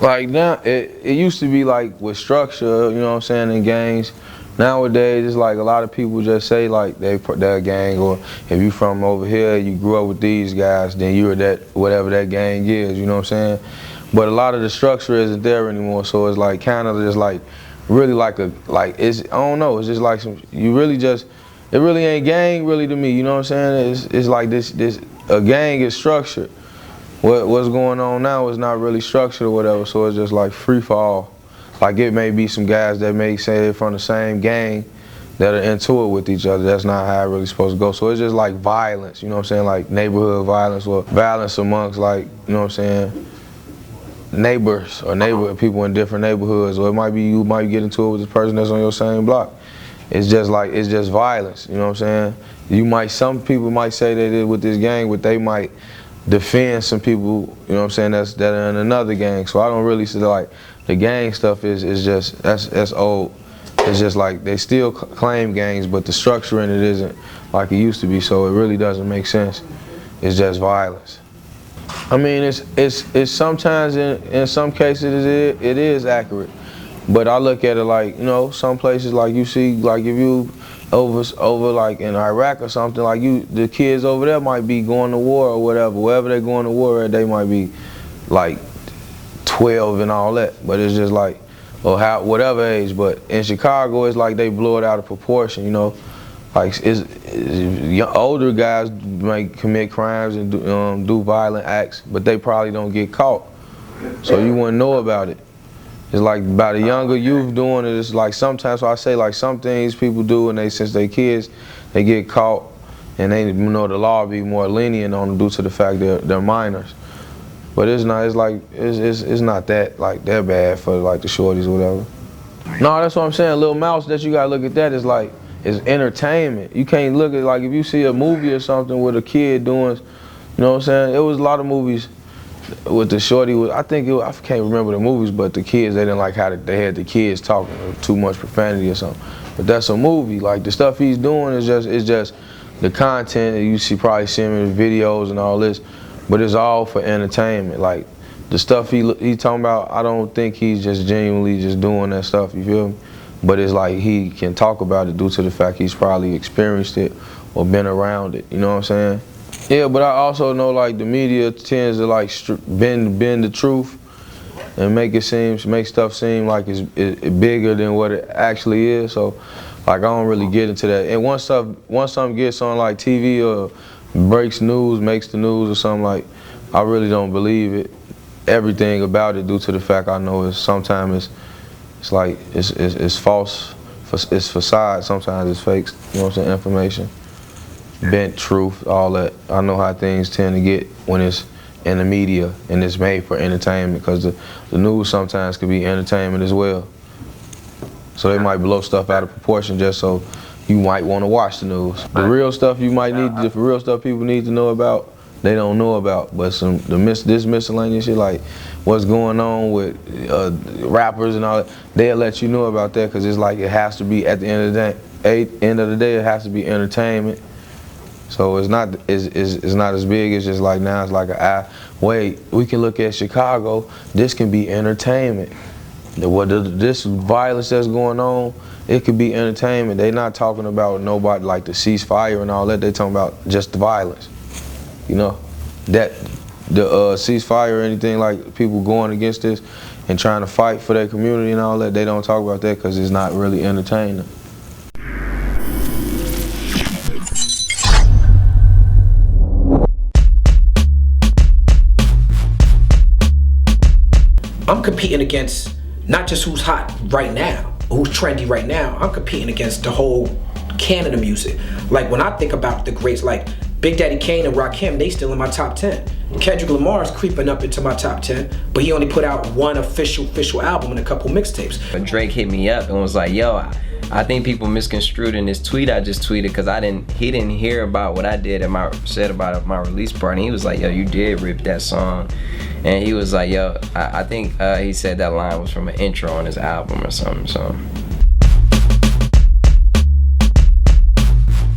Like now, it used to be like with structure, you know what I'm saying, in gangs. Nowadays, it's like a lot of people just say like they're a gang, or if you from over here, you grew up with these guys, then you're that, whatever that gang is, you know what I'm saying? But a lot of the structure isn't there anymore, so it's like kind of just like, really like it's, I don't know, it's just like some, you really just, it really ain't gang really to me, you know what I'm saying? It's like a gang is structured. What's going on now is not really structured or whatever, so it's just like free for all. Like it may be some guys that may say they're from the same gang that are into it with each other. That's not how it really supposed to go. So it's just like violence, you know what I'm saying? Like neighborhood violence or violence amongst, like, you know what I'm saying, neighbors or people in different neighborhoods. Or it might be you might get into it with this person that's on your same block. It's just like, it's just violence, you know what I'm saying? Some people might say they did with this gang, but they might defend some people, you know what I'm saying, that are in another gang. So I don't really see like the gang stuff is just, that's old. It's just like they still claim gangs, but the structure in it isn't like it used to be, so it really doesn't make sense. It's just violence. I mean, it's sometimes in some cases it is accurate, but I look at it like, you know, some places like you see, like if you over like in Iraq or something, like the kids over there might be going to war or whatever, wherever they're going to war at, they might be like 12 and all that, but it's just like, or whatever age. But in Chicago, it's like they blow it out of proportion, you know. Like older guys may commit crimes and do violent acts, but they probably don't get caught, so you wouldn't know about it. It's like about a younger youth doing it. It's like sometimes, so I say like some things people do, and since they kids, they get caught, and they, you know, the law be more lenient on them due to the fact they're minors. But it's not. It's like it's not that like that bad for like the shorties or whatever. No, that's what I'm saying. Little Mouse, that you gotta look at that is like, it's entertainment. You can't look at, like, if you see a movie or something with a kid doing, you know what I'm saying? It was a lot of movies with the shorty. I can't remember the movies, but the kids, they didn't like how they had the kids talking or too much profanity or something. But that's a movie. Like the stuff he's doing is just the content that you probably see him in videos and all this. But it's all for entertainment. Like the stuff he talking about, I don't think he's just genuinely just doing that stuff, you feel me? But it's like he can talk about it due to the fact he's probably experienced it or been around it, you know what I'm saying? Yeah, but I also know like the media tends to like bend the truth and make stuff seem like it's bigger than what it actually is. So like I don't really get into that. And once something gets on like TV or makes the news or something, like I really don't believe it, everything about it, due to the fact I know sometimes it's like it's false, it's facade, sometimes it's fakes, you know what I'm saying, information, bent truth, all that. I know how things tend to get when it's in the media and it's made for entertainment, because the news sometimes could be entertainment as well. So they might blow stuff out of proportion just so you might want to watch the news. The real stuff the real stuff people need to know about, they don't know about. But this miscellaneous shit, like what's going on with rappers and all that, they'll let you know about that, because it's like it has to be, at the end of the day, it has to be entertainment. So it's not as big. It's just like now it's like wait, we can look at Chicago. This can be entertainment. This violence that's going on, it could be entertainment. They're not talking about nobody like the ceasefire and all that. They're talking about just the violence. You know, that the ceasefire or anything, like people going against this and trying to fight for their community and all that, they don't talk about that because it's not really entertaining. I'm competing against not just who's hot right now, or who's trendy right now. I'm competing against the whole canon of music. Like when I think about the greats, like Big Daddy Kane and Rakim, they still in my top 10. Kendrick Lamar's creeping up into my top 10, but he only put out one official album and a couple mixtapes. When Drake hit me up and was like, yo, I think people misconstrued in this tweet I just tweeted, because he didn't hear about what I said about my release party. He was like, yo, you did rip that song. And he was like, yo, I think he said that line was from an intro on his album or something, so.